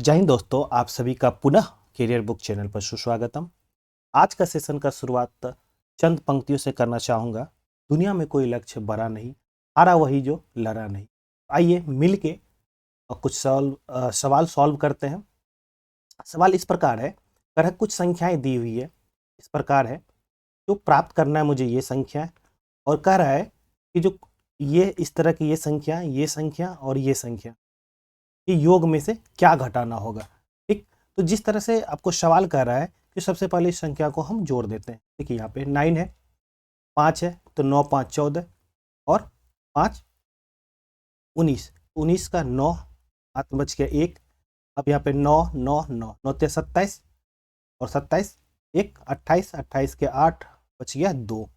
जय हिंद दोस्तों, आप सभी का पुनः करियर बुक चैनल पर सुस्वागतम। आज का सेशन का शुरुआत चंद पंक्तियों से करना चाहूँगा। दुनिया में कोई लक्ष्य बड़ा नहीं, हारा वही जो लड़ा नहीं। आइए मिल के कुछ सवाल सॉल्व करते हैं। सवाल इस प्रकार है, कर कुछ संख्याएं दी हुई है, इस प्रकार है जो प्राप्त करना है मुझे ये संख्या है, और कह रहा है कि जो ये इस तरह की ये संख्या और ये संख्या कि योग में से क्या घटाना होगा। ठीक, तो जिस तरह से आपको सवाल कर रहा है कि सबसे पहले इस संख्या को हम जोड़ देते हैं। देखिए यहाँ पे 9 है, 5 है, तो 9 5 14 और 5 19, 19 का 9 हाथ में बच गया 1। अब यहाँ पे 9 9 9 9 ते 27 और 27 1 28, 28 के 8 बच गया 2,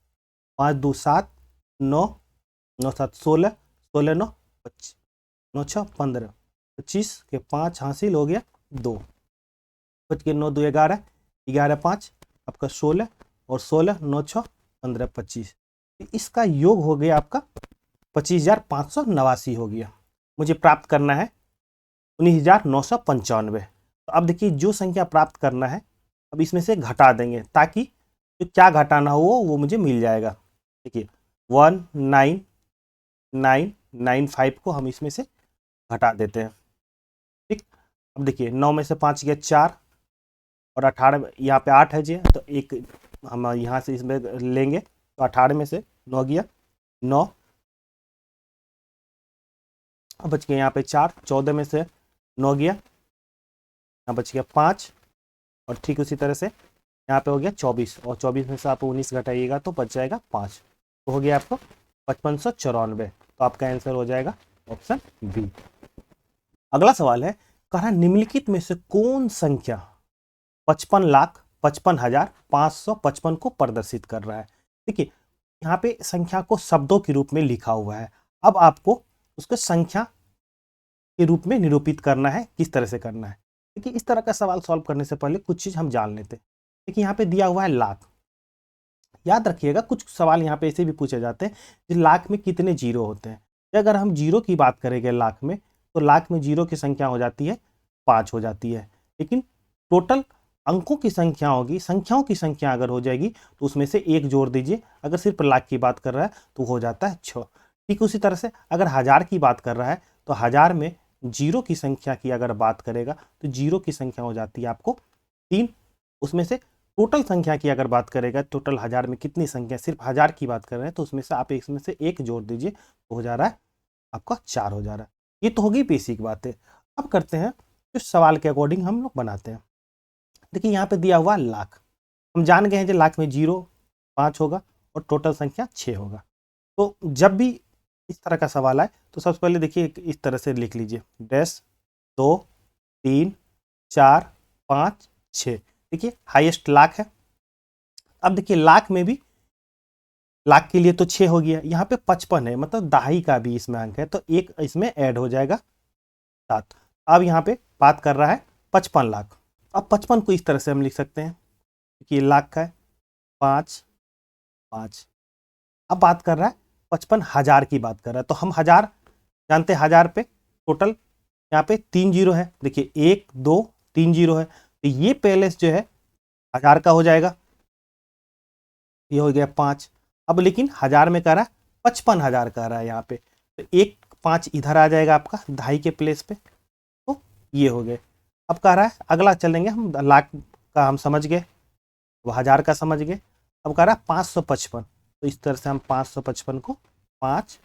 5 2 7 9 9 7 16 16 9 25 9 6 15 25 के 5 हासिल हो गया 2, बच के 9 2 11 11 5 आपका 16 और 16 9 6 15 25। इसका योग हो गया आपका 25,589 हो गया। मुझे प्राप्त करना है 19,995। तो अब देखिए जो संख्या प्राप्त करना है अब इसमें से घटा देंगे ताकि जो क्या घटाना हो वो मुझे मिल जाएगा। देखिए 19,995 को हम इसमें से घटा देते हैं। ठीक, अब देखिए 9 में से 5 गया 4 और 18 यहाँ पे 8 है जी, तो एक हम यहाँ से इसमें लेंगे तो 18 में से 9 गया 9, अब बच गया यहाँ पे 4, 14 में से 9 गया, यहाँ बच गया 5 और ठीक उसी तरह से यहाँ पे हो गया 24 और 24 में से आप 19 घटाइएगा तो बच जाएगा 5, तो हो गया आपको 5594। तो आपका आंसर हो जाएगा ऑप्शन बी। अगला सवाल है, कहा निम्नलिखित में से कौन संख्या 55,55,555 को प्रदर्शित कर रहा है। देखिए यहाँ पे संख्या को शब्दों के रूप में लिखा हुआ है, अब आपको उसको संख्या के रूप में निरूपित करना है। किस तरह से करना है, देखिए इस तरह का सवाल सॉल्व करने से पहले कुछ चीज हम जान लेते हैं। देखिए यहाँ पे दिया हुआ है लाख, याद रखिएगा कुछ सवाल यहाँ पे ऐसे भी पूछे जाते हैं कि लाख में कितने जीरो होते हैं। अगर हम जीरो की बात करेंगे लाख में, तो लाख में जीरो की संख्या हो जाती है 5 हो जाती है, लेकिन टोटल अंकों की संख्या होगी, संख्याओं की संख्या अगर हो जाएगी तो उसमें से एक जोड़ दीजिए। अगर सिर्फ लाख की बात कर रहा है तो हो जाता है 6। ठीक उसी तरह से अगर हजार की बात कर रहा है तो हजार में जीरो की संख्या की अगर बात करेगा तो जीरो की संख्या हो जाती है आपको 3। उसमें से टोटल संख्या की अगर बात करेगा, टोटल हजार में कितनी संख्या, सिर्फ हजार की बात कर रहे हैं तो उसमें से आप इसमें से एक जोड़ दीजिए तो हो जा रहा है आपका 4 हो जा रहा है। ये तो होगी बेसिक बात है। अब करते हैं तो सवाल के अकॉर्डिंग हम लोग बनाते हैं। देखिए यहाँ पे दिया हुआ लाख, हम जान गए हैं कि लाख में 0 5 होगा और टोटल संख्या 6 होगा। तो जब भी इस तरह का सवाल आए तो सबसे पहले देखिए इस तरह से लिख लीजिए डैश 2 3 4 5 6। देखिए हाईएस्ट लाख है। अब देखिए लाख में भी लाख के लिए तो 6 हो गया, यहाँ पे 55 है मतलब दहाई का भी इसमें अंक है तो एक इसमें ऐड हो जाएगा 7। अब यहाँ पे बात कर रहा है 55 लाख। अब 55 को इस तरह से हम लिख सकते हैं कि लाख का है 5 5। अब बात कर रहा है 55,000 की बात कर रहा है, तो हम हजार जानते हैं, हजार पे टोटल यहाँ पे 3 जीरो है। देखिए 1 2 3 जीरो है, तो ये पहले जो है हजार का हो जाएगा, ये हो गया 5। अब लेकिन हजार में कह रहा है 55,000 कह रहा है यहाँ पे, तो एक 5 इधर आ जाएगा आपका दहाई के प्लेस पे, तो ये हो गए। अब कह रहा है अगला चलेंगे हम, लाख का हम समझ गए, वो हजार का समझ गए। अब कह रहा है 555, तो इस तरह से हम 555 को 5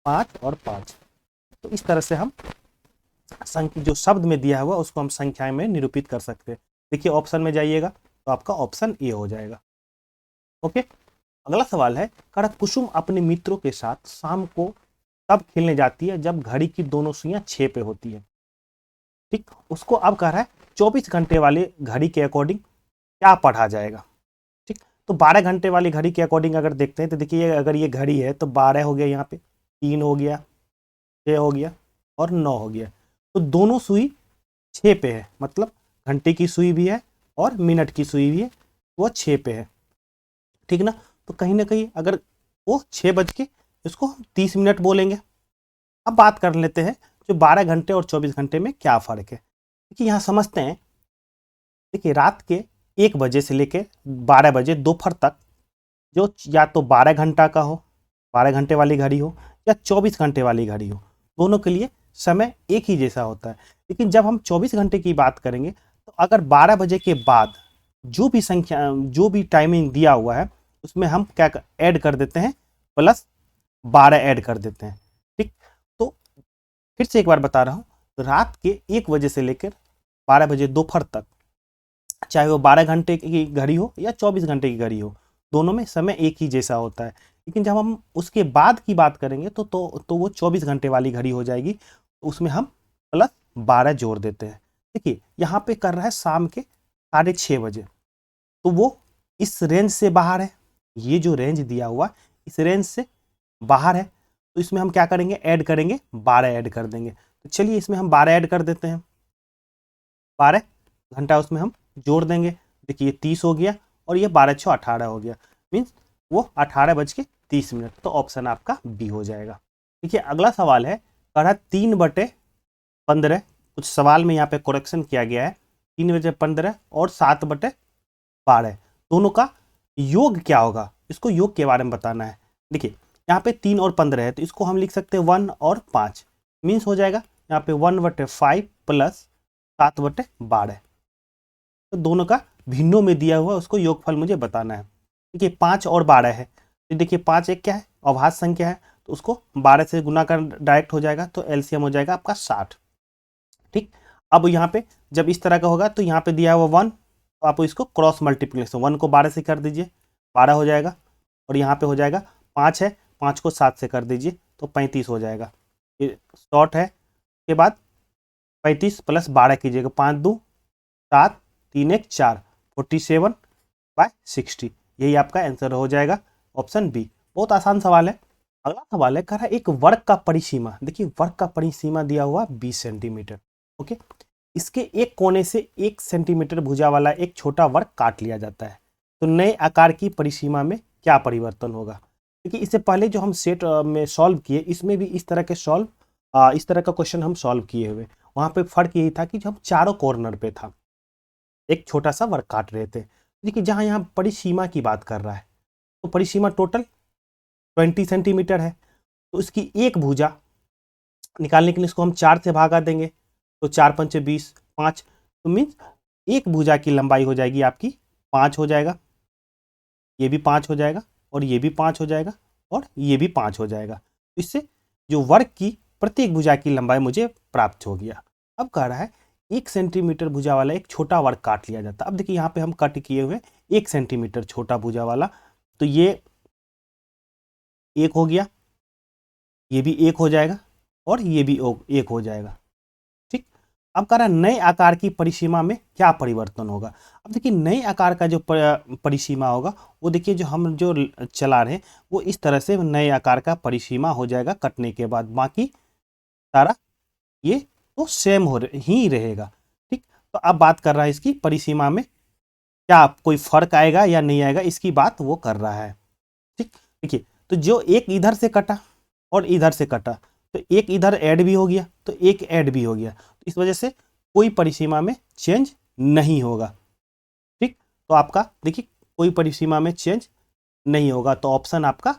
5 और 5, तो इस तरह से हम संख्या जो शब्द में दिया हुआ उसको हम संख्या में निरूपित कर सकते हैं। देखिए ऑप्शन में जाइएगा तो आपका ऑप्शन ए हो जाएगा। ओके, अगला सवाल है, कह रहा कुसुम अपने मित्रों के साथ शाम को तब खेलने जाती है जब घड़ी की दोनों सुइयां 6 पे होती है। ठीक, उसको अब कह रहा है 24 घंटे वाली घड़ी के अकॉर्डिंग क्या पढ़ा जाएगा। ठीक, तो 12 घंटे वाली घड़ी के अकॉर्डिंग अगर देखते हैं तो देखिए अगर ये घड़ी है तो 12 हो गया, यहाँ पे 3 हो गया, 6 हो गया और 9 हो गया, तो दोनों सुई 6 पे है, मतलब घंटे की सुई भी है और मिनट की सुई भी है, वो 6 पे है। ठीक ना, तो कहीं ना कहीं अगर वो 6 बज के इसको हम 30 मिनट बोलेंगे। अब बात कर लेते हैं जो 12 घंटे और 24 घंटे में क्या फ़र्क है। देखिए यहाँ समझते हैं। देखिए रात के 1 बजे से लेकर 12 बजे दोपहर तक जो या तो 12 घंटा का हो, 12 घंटे वाली घड़ी हो, या 24 घंटे वाली घड़ी हो, दोनों के लिए समय एक ही जैसा होता है। लेकिन जब हम 24 घंटे की बात करेंगे तो अगर 12 बजे के बाद जो भी टाइमिंग दिया हुआ है उसमें हम क्या ऐड कर देते हैं, +12 ऐड कर देते हैं। ठीक, तो फिर से एक बार बता रहा हूँ, रात के 1 बजे से लेकर 12 बजे दोपहर तक, चाहे वो 12 घंटे की घड़ी हो या 24 घंटे की घड़ी हो, दोनों में समय एक ही जैसा होता है। लेकिन जब हम उसके बाद की बात करेंगे तो वो 24 घंटे वाली घड़ी हो जाएगी, तो उसमें हम +12 जोड़ देते हैं। देखिए यहाँ पे कर रहा है शाम के 6:30 बजे, तो वो इस रेंज से बाहर है। ये जो रेंज दिया हुआ इस रेंज से बाहर है, तो इसमें हम क्या करेंगे, ऐड करेंगे, 12 ऐड कर देंगे। तो चलिए इसमें हम 12 ऐड कर देते हैं, 12 घंटा उसमें हम जोड़ देंगे। देखिए ये 30 हो गया और ये 12 6 18 हो गया, मीन्स वो 18:30। तो ऑप्शन आपका बी हो जाएगा। देखिए अगला सवाल है, कह रहा 3/15। कुछ सवाल में यहाँ पे करेक्शन किया गया है, 3/15 और 7/12 दोनों का योग क्या होगा, इसको योग के बारे में बताना है। देखिए यहाँ पे 3 और 15 है, तो इसको हम लिख सकते हैं 1 और 5, मीन्स हो जाएगा यहाँ पे 1/5 प्लस 7/12। तो दोनों का भिन्नों में दिया हुआ उसको योगफल मुझे बताना है। देखिए 5 और 12 है, तो देखिए 5 एक क्या है, अभाज्य संख्या है, तो उसको 12 से गुना कर डायरेक्ट हो जाएगा, तो एलसीएम हो जाएगा आपका 60। ठीक, अब यहाँ पे जब इस तरह का होगा तो यहाँ पे दिया हुआ 1, तो आप इसको क्रॉस मल्टीप्लिकेशन 1 को 12 से कर दीजिए, 12 हो जाएगा। और यहाँ पे हो जाएगा 5 है, 5 को 7 से कर दीजिए तो 35 हो जाएगा। ये शॉर्ट है, के बाद 35 + 12 कीजिएगा, 5 2 7 3 1 4, 47/60। यही आपका आंसर हो जाएगा, ऑप्शन बी। बहुत आसान सवाल है। अगला सवाल है, कह रहा है एक वर्ग का परिसीमा। देखिए वर्ग का परिसीमा दिया हुआ 20 सेंटीमीटर। ओके, इसके एक कोने से 1 सेंटीमीटर भुजा वाला एक छोटा वर्ग काट लिया जाता है, तो नए आकार की परिसीमा में क्या परिवर्तन होगा। देखिए इससे पहले जो हम सेट में सॉल्व किए, इसमें भी इस तरह का क्वेश्चन हम सॉल्व किए हुए। वहाँ पे फर्क यही था कि जो हम चारों कॉर्नर पे था, एक छोटा सा वर्ग काट रहे थे। देखिए जहाँ यहाँ परिसीमा की बात कर रहा है, तो परिसीमा टोटल 20 सेंटीमीटर है, तो इसकी एक भुजा निकालने के लिए इसको हम 4 से भागा देंगे, तो 4 पंचे 20, 5, तो मीन्स एक भुजा की लंबाई हो जाएगी आपकी 5 हो जाएगा, ये भी 5 हो जाएगा, और ये भी 5 हो जाएगा, और ये भी 5 हो जाएगा। इससे जो वर्ग की प्रत्येक भुजा की लंबाई मुझे प्राप्त हो गया। अब कह रहा है 1 सेंटीमीटर भुजा वाला एक छोटा वर्ग काट लिया जाता। अब देखिए यहाँ पे हम कट किए हुए 1 सेंटीमीटर छोटा भुजा वाला, तो ये 1 हो गया, ये भी 1 हो जाएगा, और ये भी 1 हो जाएगा। ठीक, अब कह रहा है नए आकार की परिसीमा में क्या परिवर्तन होगा। अब देखिए नए आकार का जो परिसीमा होगा, वो देखिए जो हम जो चला रहे हैं वो इस तरह से नए आकार का परिसीमा हो जाएगा कटने के बाद। बाकी सारा ये तो सेम ही रहेगा। ठीक, तो अब बात कर रहा है इसकी परिसीमा में क्या कोई फर्क आएगा या नहीं आएगा, इसकी बात वो कर रहा है। ठीक, देखिए तो जो एक इधर से कटा और इधर से कटा, तो एक इधर ऐड भी हो गया, तो एक ऐड भी हो गया, तो इस वजह से कोई परिसीमा में चेंज नहीं होगा। ठीक, तो आपका देखिए कोई परिसीमा में चेंज नहीं होगा, तो ऑप्शन आपका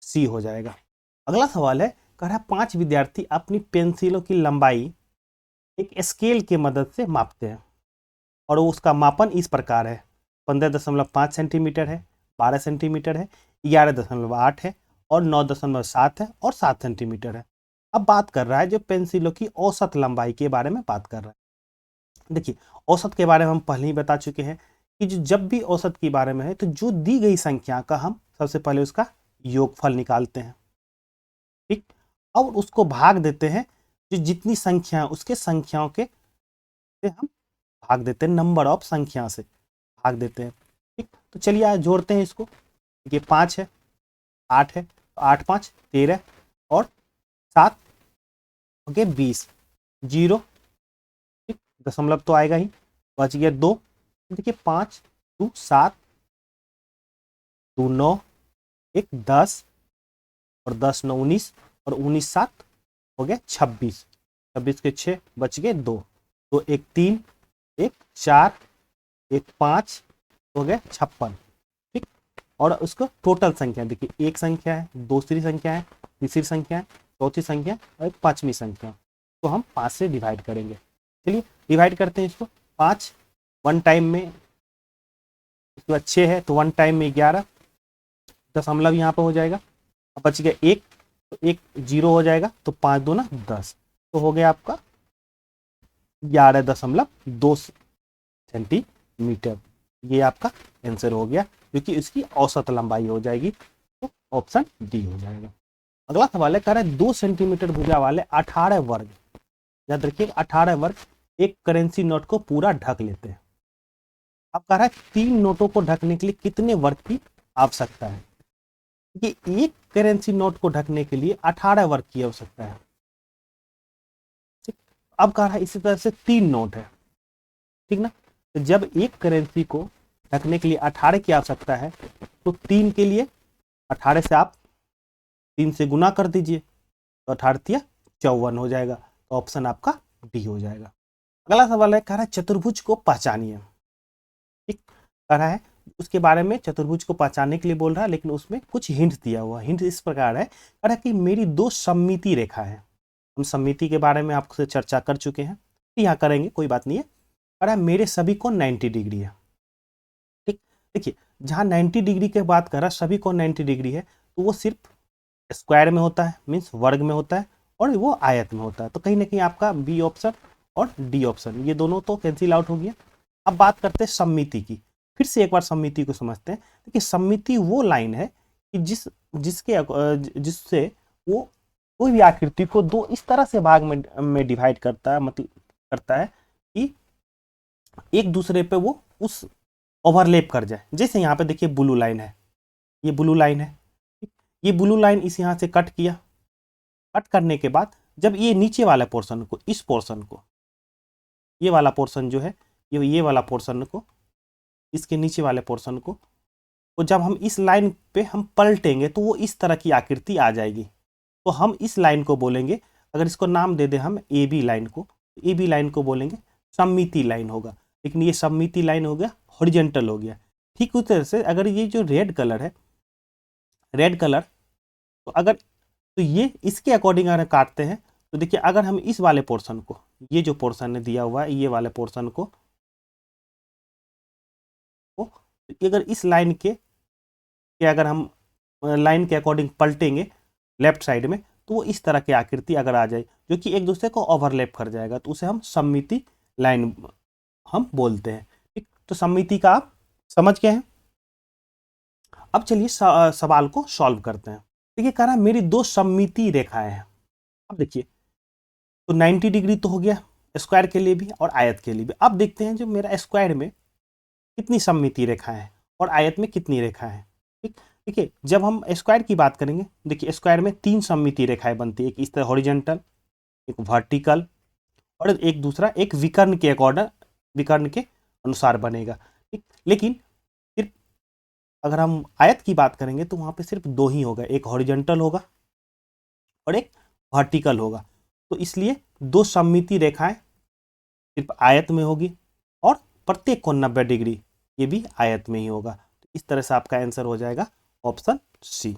सी हो जाएगा। अगला सवाल है, कह रहा है 5 विद्यार्थी अपनी पेंसिलों की लंबाई एक स्केल की मदद से मापते हैं, और उसका मापन इस प्रकार है, 15.5 सेंटीमीटर है, 12 सेंटीमीटर है, 11.8 है, और 9.7 है, और 7 सेंटीमीटर है। अब बात कर रहा है जो पेंसिलों की औसत लंबाई के बारे में बात कर रहा है। देखिए औसत के बारे में हम पहले ही बता चुके हैं कि जब भी औसत के बारे में है, तो जो दी गई संख्या का हम सबसे पहले उसका योगफल निकालते हैं। ठीक, और उसको भाग देते हैं, जो जितनी संख्या उसके संख्याओं के से हम भाग देते हैं, नंबर ऑफ संख्या से भाग देते हैं। ठीक, तो चलिए आज जोड़ते हैं इसको। देखिए 5 है, 8 है, तो 8 5 13, और 7 ओके 20, 0, ठीक, दशमलव तो आएगा ही, बच गया 2। देखिए 5 2 7 2 9 1 10, और 10 9 19, और 19 7 हो गया 26, 26 के 6 बच गए 2। तो एक 3, एक 4, एक 5, हो गए 56। ठीक, और उसको टोटल संख्या देखिए, एक संख्या है, दूसरी संख्या है, तीसरी संख्या है, चौथी संख्या और एक पांचवी संख्या। तो हम 5 से डिवाइड करेंगे। चलिए डिवाइड करते हैं इसको। 5 वन टाइम में, इसके बाद 6 है तो वन टाइम में 11, दशमलव यहाँ पर हो जाएगा। अब बच गया 1, तो 1 जीरो हो जाएगा, तो 5 2 ना 10, तो हो गया आपका 11.2 सेंटीमीटर। ये आपका आंसर हो गया, क्योंकि इसकी औसत लंबाई हो जाएगी। तो ऑप्शन डी हो जाएगा। अगला सवाल है, कह रहा है 2 सेंटीमीटर भुजा वाले 18 वर्ग, याद रखिए 18 वर्ग एक करेंसी नोट को पूरा ढक लेते हैं। अब कह रहा है 3 नोटों को ढकने के लिए कितने वर्ग की आवश्यकता है। कि एक करेंसी नोट को ढकने के लिए 18 वर्ग की आवश्यकता है। ठीक, अब कह रहा है इसी तरह से 3 नोट है, ठीक ना। तो जब एक करेंसी को ढकने के लिए 18 की आवश्यकता है, तो 3 के लिए 18 से आप 3 से गुना कर दीजिए, तो 18 54 हो जाएगा। तो ऑप्शन आपका डी हो जाएगा। अगला सवाल है, कह रहा है चतुर्भुज को पहचानिए। ठीक, कह रहा है उसके बारे में, चतुर्भुज को पहचानने के लिए बोल रहा है, लेकिन उसमें कुछ हिंट दिया हुआ। हिंट इस प्रकार है, कह रहा है कि मेरी 2 सममिति रेखा है। हम सममिति के बारे में आपसे चर्चा कर चुके हैं, यहाँ करेंगे, कोई बात नहीं है। कह रहा है मेरे सभी को 90 डिग्री है। ठीक, देखिए जहाँ 90 डिग्री की बात कर रहा है, सभी को 90 डिग्री है, तो वो सिर्फ स्क्वायर में होता है, मीन्स वर्ग में होता है, और वो आयत में होता है। तो कहीं ना कहीं आपका बी ऑप्शन और डी ऑप्शन, ये दोनों तो कैंसिल आउट हो गया। अब बात करते हैं सममिति की। फिर से एक बार सममिति को समझते हैं। देखिए सममिति वो लाइन है कि जिससे वो कोई भी आकृति को दो इस तरह से भाग में डिवाइड करता है, मतलब करता है कि एक दूसरे पे वो उस ओवरलैप कर जाए। जैसे यहाँ पे देखिए ब्लू लाइन है, ये ब्लू लाइन है, ये ब्लू लाइन इस यहाँ से कट किया। कट करने के बाद जब ये नीचे वाले पोर्शन को, इस पोर्शन को, ये वाला पोर्शन जो है, ये वाला पोर्शन को, इसके नीचे वाले पोर्शन को, तो जब हम इस लाइन पे हम पलटेंगे तो वो इस तरह की आकृति आ जाएगी। तो हम इस लाइन को बोलेंगे, अगर इसको नाम दे दें हम ए बी लाइन को, ए बी लाइन को बोलेंगे सममिति लाइन होगा। लेकिन ये सममिति लाइन हो गया, हॉरिजॉन्टल हो गया। ठीक उसी तरह से अगर ये जो रेड कलर है, रेड कलर, तो अगर तो ये इसके अकॉर्डिंग अगर काटते हैं, तो देखिए अगर हम इस वाले पोर्शन को, ये जो पोर्शन है दिया हुआ है, ये वाले पोर्शन को अगर इस लाइन के अगर हम लाइन के अकॉर्डिंग पलटेंगे लेफ्ट साइड में, तो वो इस तरह की आकृति अगर आ जाए जो कि एक दूसरे को ओवरलैप कर जाएगा, तो उसे हम सममिति लाइन हम बोलते हैं। ठीक, तो सममिति का आप समझ गए हैं। अब चलिए सवाल को सॉल्व करते हैं। देखिए कह रहा है मेरी 2 सममिति रेखाएं हैं। अब देखिए तो 90 डिग्री तो हो गया स्क्वायर के लिए भी और आयत के लिए भी। अब देखते हैं जो मेरा स्क्वायर में कितनी सममिति रेखाएं हैं और आयत में कितनी रेखाएं हैं। ठीक, देखिए जब हम स्क्वायर की बात करेंगे, देखिए स्क्वायर में 3 सममिति रेखाएं बनती है, एक इस तरह हॉरिजॉन्टल, एक वर्टिकल, और एक दूसरा एक विकर्ण के अकॉर्डिंग, विकर्ण के अनुसार बनेगा। ठीक, लेकिन सिर्फ अगर हम आयत की बात करेंगे तो वहां पे सिर्फ 2 ही होगा, एक हॉरिजॉन्टल होगा और एक वर्टिकल होगा। तो इसलिए 2 सममिति रेखाएं सिर्फ आयत में होगी और प्रत्येक कोण 90 डिग्री, ये भी आयत में ही होगा। तो इस तरह से आपका आंसर हो जाएगा ऑप्शन सी।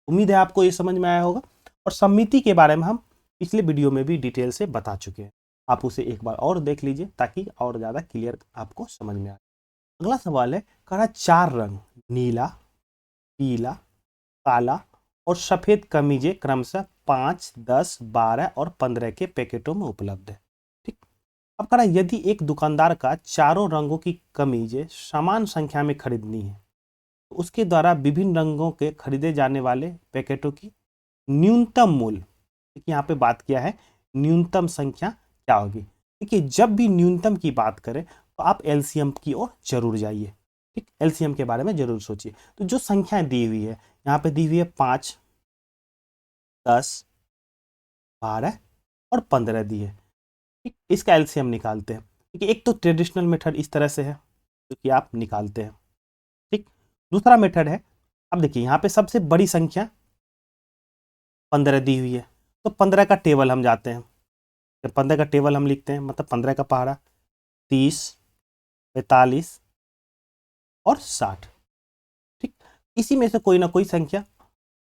उम्मीद है आपको ये समझ में आया होगा। और सममिति के बारे में हम पिछले वीडियो में भी डिटेल से बता चुके हैं, आप उसे एक बार और देख लीजिए ताकि और ज़्यादा क्लियर आपको समझ में आए। अगला सवाल है, कह रहा 4 रंग नीला, पीला, काला और सफ़ेद कमीजें क्रमशः 5, 10, 12 और 15 के पैकेटों में उपलब्ध है। ठीक, अब कह रहा यदि एक दुकानदार का चारों रंगों की कमीजें समान संख्या में खरीदनी है, तो उसके द्वारा विभिन्न रंगों के खरीदे जाने वाले पैकेटों की न्यूनतम मूल्य, यहाँ पे बात किया है न्यूनतम संख्या क्या होगी। देखिए जब भी न्यूनतम की बात करें तो आप एलसीएम की ओर जरूर जाइए। ठीक, एलसीएम के बारे में जरूर सोचिए। तो जो संख्याएं दी हुई है, यहाँ पे दी हुई है 5, 10, 12 और 15 दी है। ठीक, इसका एलसीएम निकालते हैं। ठीक, एक तो ट्रेडिशनल मेथड इस तरह से है जो कि आप निकालते हैं। ठीक, दूसरा मेथड है, अब देखिए यहाँ पे सबसे बड़ी संख्या 15 दी हुई है, तो 15 का टेबल हम जाते हैं। 15 का टेबल हम लिखते हैं, मतलब 15 का पहाड़ा, 30, 45 और 60। ठीक, इसी में से कोई ना कोई संख्या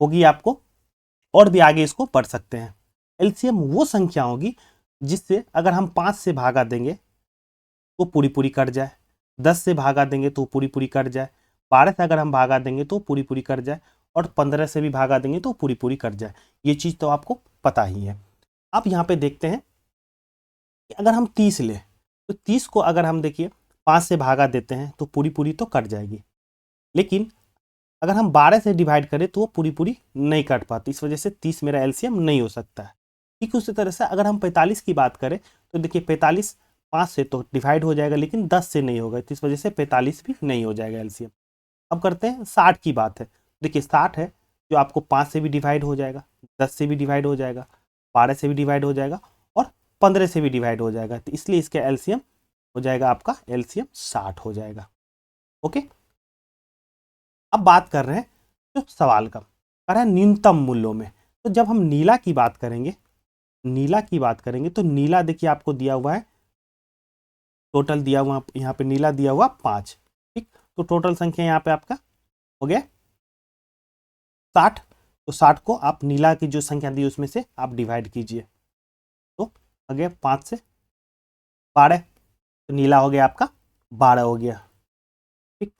होगी आपको, और भी आगे इसको पढ़ सकते हैं। एलसीएम वो संख्या होगी जिससे अगर हम 5 से भागा देंगे तो पूरी पूरी कट जाए, 10 से भागा देंगे तो पूरी पूरी कट जाए, 12 से अगर हम भागा देंगे तो पूरी पूरी कट जाए, और 15 से भी भागा देंगे तो पूरी पूरी कट जाए। ये चीज़ तो आपको पता ही है। अब यहाँ पे देखते हैं कि अगर हम 30 लें तो 30 को अगर हम देखिए 5 से भागा देते हैं तो पूरी पूरी तो कट जाएगी, लेकिन अगर हम 12 से डिवाइड करें तो वो पूरी पूरी नहीं कट पाती, इस वजह से 30 मेरा एलसीएम नहीं हो सकता है। ठीक उसी तरह से अगर हम 45 की बात करें तो देखिए 45 5 से तो डिवाइड हो जाएगा, लेकिन 10 से नहीं होगा, तो इस वजह से 45 भी नहीं हो जाएगा एलसीएम। अब करते हैं 60 की बात है। देखिए 60 है जो आपको 5 से भी डिवाइड हो जाएगा, 10 से भी डिवाइड हो जाएगा, 12 से भी डिवाइड हो जाएगा और 15 से भी डिवाइड हो जाएगा, तो इसलिए इसका एलसीएम हो जाएगा आपका एलसीएम 60 हो जाएगा। ओके, अब बात कर रहे हैं जो सवाल का कर रहा है न्यूनतम मूल्यों में। तो जब हम नीला की बात करेंगे, नीला की बात करेंगे तो नीला देखिए आपको दिया हुआ है, टोटल दिया हुआ यहाँ पे नीला दिया हुआ 5। ठीक, तो टोटल संख्या यहाँ पे आपका हो गया 60। तो 60 को आप नीला की जो संख्या दी उसमें से आप डिवाइड कीजिए, तो हो गया 5 से 12, तो नीला हो गया आपका 12 हो गया। ठीक,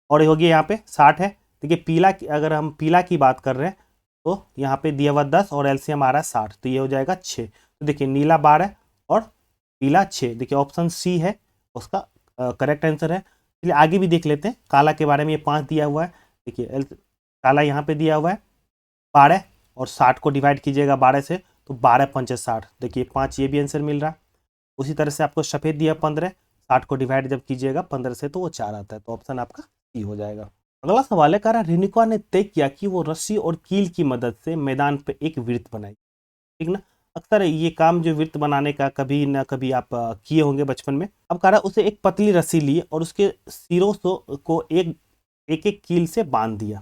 और ये हो गया यहाँ पे 60 है। देखिए पीला की, अगर हम पीला की बात कर रहे हैं तो यहाँ पे दिया हुआ 10 और एलसीएम आ रहा है 60, तो ये हो जाएगा 6। तो देखिए नीला 12 और पीला 6, देखिए ऑप्शन सी है उसका करेक्ट आंसर है। चलिए आगे भी देख लेते हैं, काला के बारे में ये 5 दिया हुआ है। देखिए काला यहाँ पे दिया हुआ है 12 और 60 को डिवाइड कीजिएगा 12 से, तो 12 पंचे 60, देखिए 5, ये भी आंसर मिल रहा है। उसी तरह से आपको सफ़ेद दिया 15, 60 को डिवाइड जब कीजिएगा 15 से तो वो 4 आता है, तो ऑप्शन आपका सी हो जाएगा। अगला सवाल है, कह रहा रेणुका ने तय किया कि वो रस्सी और कील की मदद से मैदान पे एक वृत्त बनाए। ठीक ना, अक्सर ये काम जो वृत्त बनाने का कभी ना कभी आप किए होंगे बचपन में। अब कह रहा उसे एक पतली रस्सी ली और उसके सिरों को एक एक कील से बांध दिया,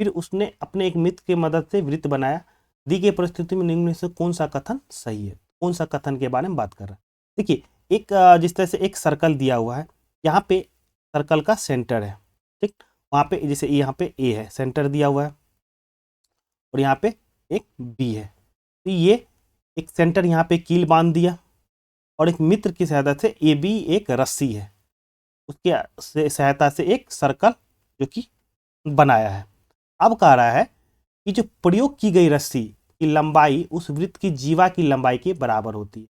फिर उसने अपने एक मित्र की मदद से वृत्त बनाया। दी गई परिस्थिति में निम्न में से कौन सा कथन सही है? कौन सा कथन के बारे में बात कर रहा है? देखिए एक जिस तरह से एक सर्कल दिया हुआ है, यहाँ पे सर्कल का सेंटर है। ठीक, वहाँ पे जैसे यहाँ पे ए है, सेंटर दिया हुआ है, और यहाँ पे एक बी है, तो ये एक सेंटर यहाँ पे कील बांध दिया, और एक मित्र की सहायता से ए बी एक रस्सी है, उसके सहायता से एक सर्कल जो कि बनाया है। अब कह रहा है कि जो प्रयोग की गई रस्सी की लंबाई उस वृत्त की जीवा की लंबाई के बराबर होती है।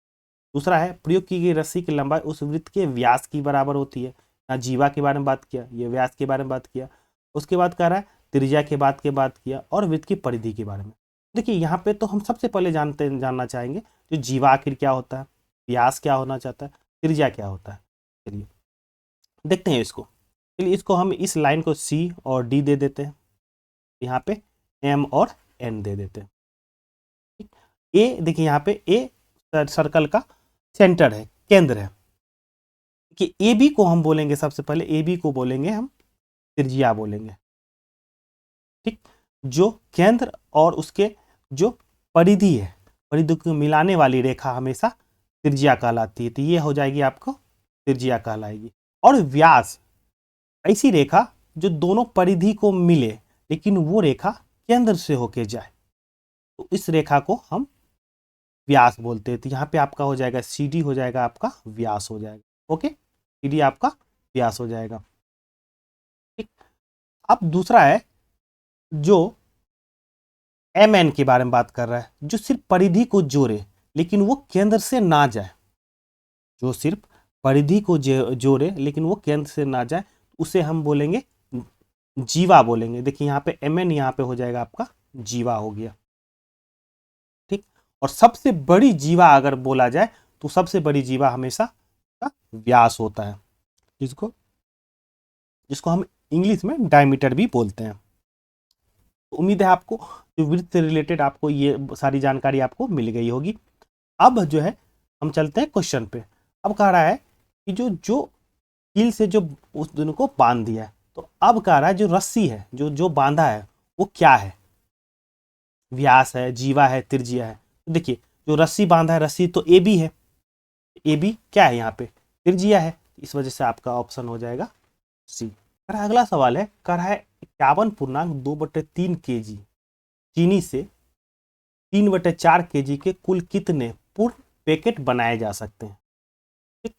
दूसरा है प्रयोग की गई रस्सी की लंबाई उस वृत्त के व्यास की बराबर होती है। यहाँ जीवा के बारे में बात किया, ये व्यास के बारे में बात किया। उसके बाद कह रहा है त्रिज्या के बात किया और वृत्त की परिधि के बारे में। देखिए यहाँ पे तो हम सबसे पहले जानना चाहेंगे जो जीवा आखिर क्या होता है, व्यास क्या होना चाहता है, त्रिज्या क्या होता है। चलिए देखते हैं इसको। चलिए इसको हम इस लाइन को सी और डी दे देते हैं, यहाँ पे एम और एन दे देते हैं। ए देखिए यहाँ पे ए सर्कल का सेंटर है, केंद्र है कि ए बी को हम बोलेंगे, सबसे पहले ए बी को बोलेंगे हम त्रिज्या बोलेंगे। ठीक, जो केंद्र और उसके जो परिधि है, परिधि को मिलाने वाली रेखा हमेशा त्रिज्या कहलाती है, तो ये हो जाएगी आपको त्रिज्या कहलाएगी। और व्यास ऐसी रेखा जो दोनों परिधि को मिले लेकिन वो रेखा केंद्र से होके जाए, तो इस रेखा को हम व्यास बोलते हैं। तो यहाँ पे आपका हो जाएगा सी डी, हो जाएगा आपका व्यास हो जाएगा। ओके, सी डी आपका व्यास हो जाएगा। ठीक, अब दूसरा है जो एम एन के बारे में बात कर रहा है, जो सिर्फ परिधि को जोड़े लेकिन वो केंद्र से ना जाए, जो सिर्फ परिधि को जोड़े लेकिन वो केंद्र से ना जाए, उसे हम बोलेंगे जीवा बोलेंगे। देखिए यहाँ पे एम एन यहाँ पे हो जाएगा आपका जीवा हो गया। ठीक, और सबसे बड़ी जीवा अगर बोला जाए तो सबसे बड़ी जीवा हमेशा का व्यास होता है, जिसको हम इंग्लिश में डायमीटर भी बोलते हैं। तो उम्मीद है आपको जो वृत्त से रिलेटेड आपको ये सारी जानकारी आपको मिल गई होगी। अब जो है हम चलते हैं क्वेश्चन पे। अब कह रहा है कि जो कील से जो उस दोनों को बांध दिया है, तो अब कह रहा है जो रस्सी है जो बांधा है वो क्या है, व्यास है, जीवा है, त्रिज्या है। तो देखिए जो रस्सी बांधा है रस्सी तो ए बी है, ए बी क्या है यहाँ पे त्रिज्या है, इस वजह से आपका ऑप्शन हो जाएगा सी। अगला सवाल है, कह रहा है 51.2/3 kg चीनी से 3/4 kg के कुल कितने पूर्ण पैकेट बनाए जा सकते हैं। ठीक,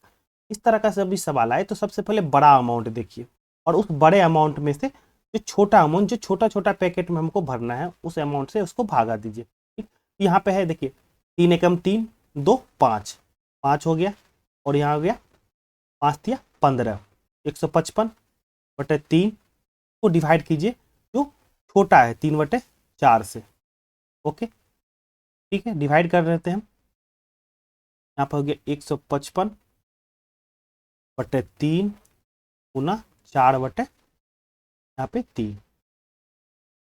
इस तरह का सभी सवाल आए तो सबसे पहले बड़ा अमाउंट देखिए, और उस बड़े अमाउंट में से जो छोटा अमाउंट, जो छोटा छोटा पैकेट में हमको भरना है उस अमाउंट से उसको भागा दीजिए। ठीक, यहाँ पे है देखिए 3 एकम 3 2 5 5 हो गया, और यहाँ हो गया 5 तिया 15, 155/3 को डिवाइड कीजिए जो छोटा है 3/4 से। ओके ठीक है, डिवाइड कर देते हैं हम। यहाँ पर हो गया 155/3 गुना 4/, यहाँ पे 3,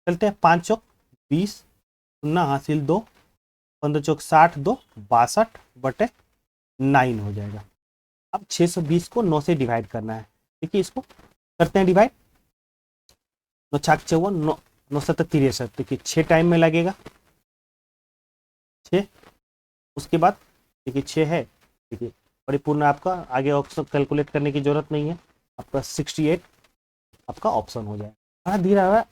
चलते हैं 5 चौक 20 गुना हासिल 2, 15 चौक 60 2 62/9 हो जाएगा। अब 620 को 9 से डिवाइड करना है। देखिए इसको करते हैं डिवाइड, 9 छाक 54 9 9 7 63, देखिए 6 टाइम में लगेगा 6। उसके बाद देखिए 6 है, देखिए परिपूर्ण आपका, आगे ऑप्शन कैलकुलेट करने की जरूरत नहीं है, आपका 68 आपका ऑप्शन हो जाए।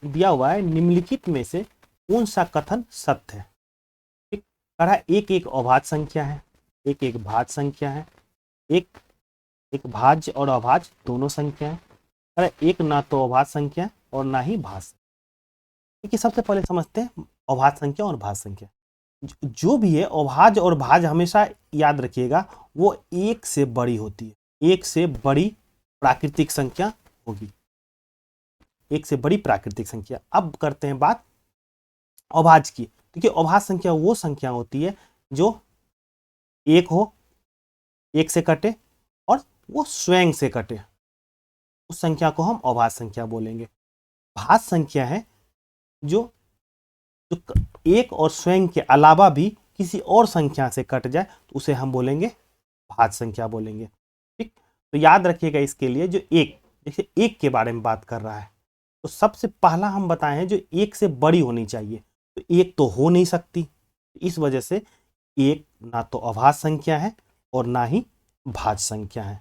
दिया हुआ है निम्नलिखित में से कौन सा कथन सत्य है। ठीक, कहा एक एक अभाज्य संख्या है, एक एक भाज्य संख्या है, एक एक भाज्य और अभाज्य दोनों संख्या है, अरे एक ना तो अभाज्य संख्या और ना ही भाज्य। देखिए सबसे पहले समझते हैं अभाज्य संख्या और भाज्य संख्या। जो भी है अभाज्य और भाज्य हमेशा याद रखिएगा वो एक से बड़ी होती है, एक से बड़ी प्राकृतिक संख्या होगी, एक से बड़ी प्राकृतिक संख्या। अब करते हैं बात अभाज्य की। देखिए अभाज्य संख्या वो संख्या होती है जो एक हो, एक से कटे और वो स्वयं से कटे, उस संख्या को हम अभाज्य संख्या बोलेंगे। भाज्य संख्या है जो एक और स्वयं के अलावा भी किसी और संख्या से कट जाए तो उसे हम बोलेंगे भाज्य संख्या बोलेंगे। ठीक, तो याद रखिएगा इसके लिए जो एक, जैसे एक के बारे में बात कर रहा है तो सबसे पहला हम बताए हैं जो एक से बड़ी होनी चाहिए, तो एक तो हो नहीं सकती, इस वजह से एक ना तो अभाज्य संख्या है और ना ही भाज्य संख्या है।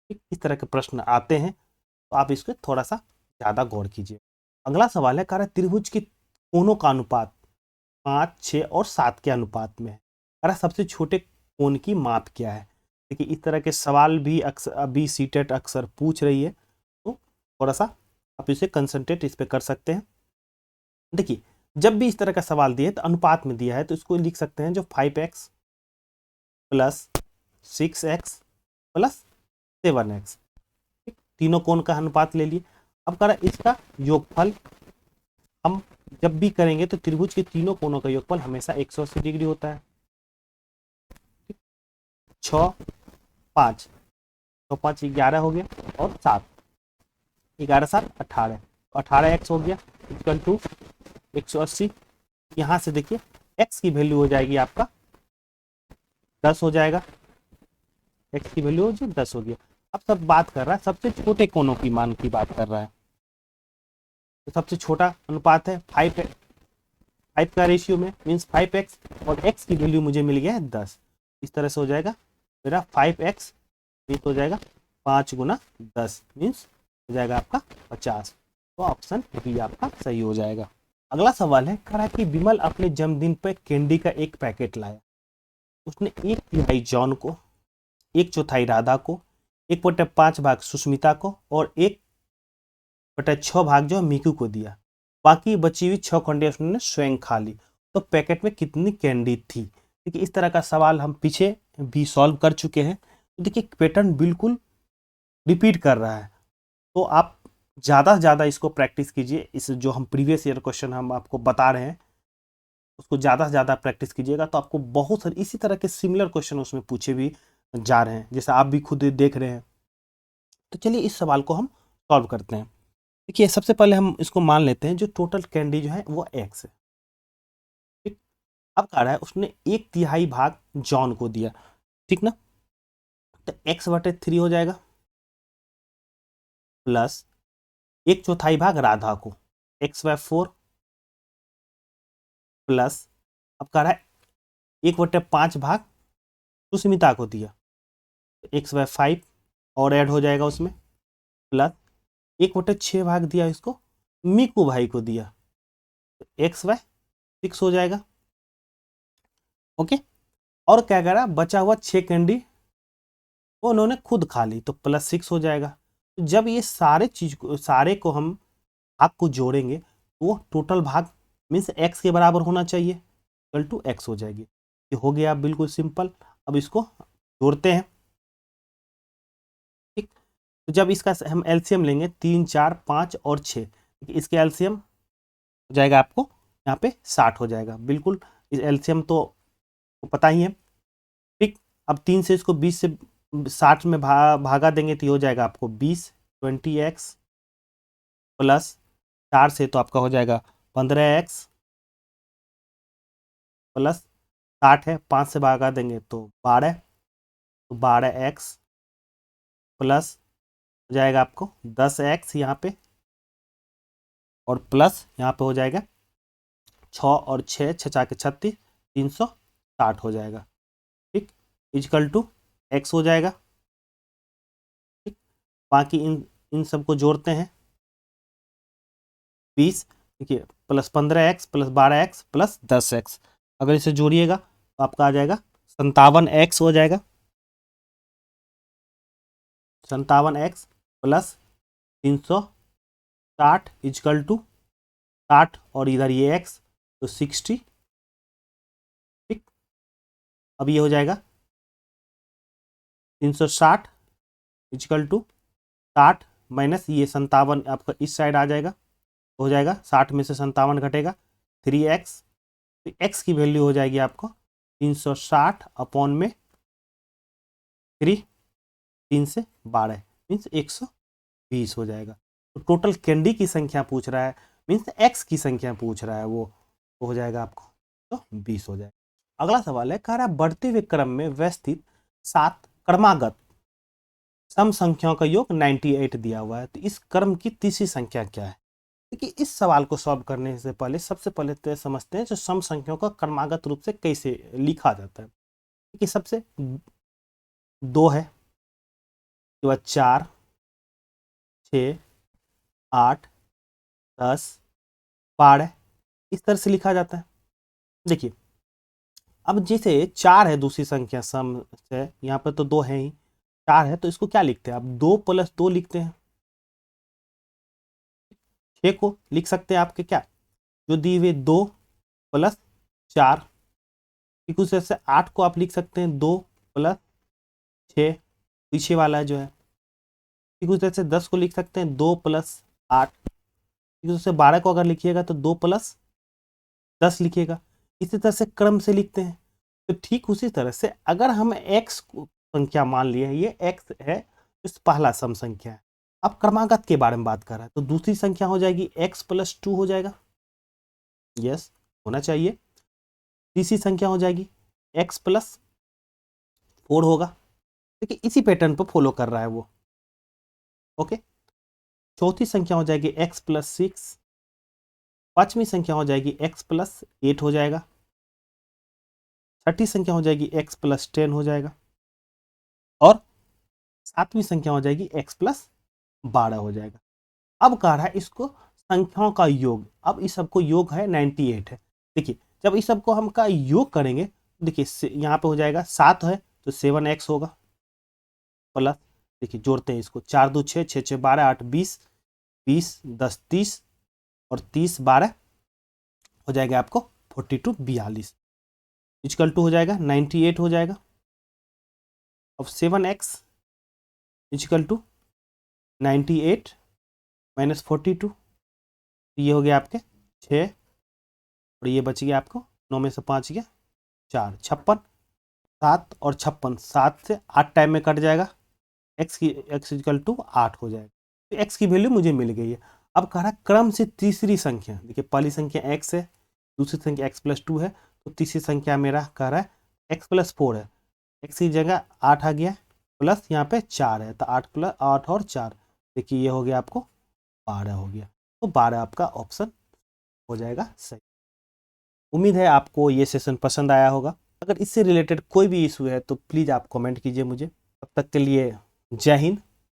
ठीक, इस तरह के प्रश्न आते हैं तो आप इसको थोड़ा सा ज्यादा गौर कीजिए। अगला सवाल है, कह रहा है त्रिभुज के कोनों का अनुपात 5 6 और 7 के अनुपात में है, कह रहा सबसे छोटे कोण की माप क्या है। देखिए इस तरह के सवाल भी अक्सर अभी सीटेट अक्सर पूछ रही है, तो थोड़ा सा आप इसे कंसंट्रेट इस पे कर सकते हैं। देखिए जब भी इस तरह का सवाल दिया है तो अनुपात में दिया है तो इसको लिख सकते हैं जो 5x plus 6x plus 7x, तीनों कोण का अनुपात ले लिए। अब कह रहा है इसका योगफल हम जब भी करेंगे तो त्रिभुज के तीनों कोणों का योगफल हमेशा 180 डिग्री होता है। 6 5 6 5 11 हो गया और 7 11 7 18, 18x हो गया इक्वल टू 180। यहाँ से देखिए x की वैल्यू हो जाएगी आपका 10 हो जाएगा, x की वैल्यू 10 हो गया। अब सब बात कर रहा है सबसे छोटे कोणों की मान की बात कर रहा है, तो सबसे छोटा अनुपात है 5 का रेशियो में मीन्स 5x और x की वैल्यू मुझे मिल गया है 10। इस तरह से हो जाएगा मेरा 5x, ये तो हो जाएगा 5 गुना 10 मीन्स हो जाएगा आपका 50, तो ऑप्शन बी आपका सही हो जाएगा। अगला सवाल है, कह रहा है कि विमल अपने जन्मदिन पर कैंडी का एक पैकेट लाया, उसने 1/3 जॉन को, 1/4 राधा को, 1/5 भाग सुष्मिता को और 1/6 भाग जो मीकू को दिया, बाकी बची हुई 6 कैंडी उसने स्वयं खा ली, तो पैकेट में कितनी कैंडी थी। देखिए इस तरह का सवाल हम पीछे भी सॉल्व कर चुके हैं, तो देखिए पैटर्न बिल्कुल रिपीट कर रहा है, तो आप ज़्यादा से ज़्यादा इसको प्रैक्टिस कीजिए। इस जो हम प्रीवियस ईयर क्वेश्चन हम आपको बता रहे हैं उसको ज़्यादा से ज़्यादा प्रैक्टिस कीजिएगा, तो आपको बहुत सारे इसी तरह के सिमिलर क्वेश्चन उसमें पूछे भी जा रहे हैं, जैसे आप भी खुद देख रहे हैं। तो चलिए इस सवाल को हम सॉल्व करते हैं। देखिए सबसे पहले हम इसको मान लेते हैं जो टोटल कैंडी जो है वो x है। ठीक, अब कह रहा है उसने 1/3 भाग जॉन को दिया, ठीक ना, तो x/3 हो जाएगा प्लस 1/4 भाग राधा को x/4 प्लस, अब कह रहा है 1/5 भाग सुष्मिता को दिया, x/5 और ऐड हो जाएगा उसमें, प्लस 1/6 भाग दिया इसको मीकू भाई को दिया, तो x/6 हो जाएगा। ओके, और क्या करा, बचा हुआ 6 कैंडी वो उन्होंने खुद खा ली, तो +6 हो जाएगा। तो जब ये सारे को हम भाग को जोड़ेंगे तो वो टोटल भाग मीन्स x के बराबर होना चाहिए, इक्वल टू x हो जाएगी। ये हो गया बिल्कुल सिंपल। अब इसको जोड़ते हैं, ठीक। तो जब इसका हम एलसीएम लेंगे 3, 4, 5 और 6, इसके एलसीएम हो जाएगा आपको यहाँ पे 60 हो जाएगा, बिल्कुल। इस एलसीएम तो पता ही है, ठीक। अब 3 से इसको 20 से 60 में भागा देंगे तो ये हो जाएगा आपको 20, 20x प्लस 4 से तो आपका हो जाएगा 15x प्लस 60 है, 5 से भागा देंगे तो 12, तो 12x प्लस हो जाएगा आपको 10x यहाँ पे, और प्लस यहाँ पे हो जाएगा 6 और 6, 6 4 के 36, 360 हो जाएगा, ठीक। इक्वल टू x हो जाएगा, ठीक। बाकी इन सबको जोड़ते हैं, 20 देखिए plus 15x plus 12x plus 10x, अगर इसे जोड़िएगा तो आपका आ जाएगा 57x हो जाएगा, 57x प्लस 360 इक्वल टू 60 और इधर ये x तो 60, ठीक। अब ये हो जाएगा 360 इक्वल टू 60 माइनस ये 57 आपका इस साइड आ जाएगा, हो जाएगा 60 में से 57 घटेगा 3x, तो x की वैल्यू हो जाएगी आपको 360 अपॉन में 3 से 12 मीन्स 120 हो जाएगा। तो टोटल कैंडी की संख्या पूछ रहा है, मीन्स x की संख्या पूछ रहा है, वो हो जाएगा आपको तो 20 हो जाएगा। अगला सवाल है, कह रहा है बढ़ते हुए क्रम में व्यवस्थित 7 क्रमागत सम संख्याओं का योग 98 दिया हुआ है, तो इस क्रम की तीसरी संख्या क्या है। देखिए इस सवाल को सॉल्व करने से पहले सबसे पहले तो समझते हैं जो सम संख्याओं का क्रमागत रूप से कैसे लिखा जाता है। देखिए सबसे 2 है, उसके बाद 4, 6, 8, 10, 12 इस तरह से लिखा जाता है। देखिए अब जैसे 4 है दूसरी संख्या सम से, यहाँ पर तो 2 है ही, 4 है तो इसको क्या लिखते हैं आप, 2 + 2 लिखते हैं। 6 को लिख सकते हैं आपके क्या, जो दिए हुए 2 + 4, ठीक उस तरह से 8 को आप लिख सकते हैं 2 + 6 पीछे वाला जो है, ठीक उस तरह से 10 को लिख सकते हैं 2 + 8, ठीक उस तरह से 12 को अगर लिखिएगा तो 2 + 10 लिखिएगा, इसी तरह से क्रम से लिखते हैं। तो ठीक उसी तरह से अगर हम x को संख्या मान लिए ये x है, इस पहला सम संख्या है, अब क्रमागत के बारे में बात कर रहा है तो दूसरी संख्या हो जाएगी x + 2 हो जाएगा, यस होना चाहिए। तीसरी संख्या हो जाएगी x + 4 होगा, देखिए इसी पैटर्न पर फॉलो कर रहा है वो, ओके। चौथी संख्या हो जाएगी x + 6, पांचवी संख्या हो जाएगी x + 8 हो जाएगा, छठी संख्या हो जाएगी x + 10 हो जाएगा, और सातवीं संख्या हो जाएगी x + 12 हो जाएगा। अब कह रहा है इसको संख्याओं का योग, अब इस सबको योग है 98 है। देखिए जब इस सबको हम का योग करेंगे, देखिए यहाँ पे हो जाएगा 7 है तो 7x होगा, प्लस देखिए जोड़ते हैं इसको 4 2 6, 6 6 12, 8 20, 20 10 30 और 30 12 हो जाएगा आपको 42 42 इक्वल टू हो जाएगा 98 हो जाएगा। अब 7x इक्वल टू 98 - 42, ये हो गया आपके 6 और ये बच गया आपको 9 में से 5 गया 4, 56, 7 और 56, 7 से 8 टाइम में कट जाएगा, x इक्वल टू 8 हो जाएगा। तो x की वैल्यू मुझे मिल गई है। अब कह रहा है क्रम से तीसरी संख्या, देखिए पहली संख्या x है, दूसरी संख्या x + 2 है, तो तीसरी संख्या मेरा कह रहा है x + 4 है, x की जगह 8 आ गया, प्लस यहाँ पे 4 है तो 8 + 8 और 4, देखिए ये हो गया आपको 12 हो गया, तो 12 आपका ऑप्शन हो जाएगा सही। उम्मीद है आपको ये सेशन पसंद आया होगा। अगर इससे रिलेटेड कोई भी इशू है तो प्लीज़ आप कमेंट कीजिए मुझे। तब तक के लिए जय हिंद,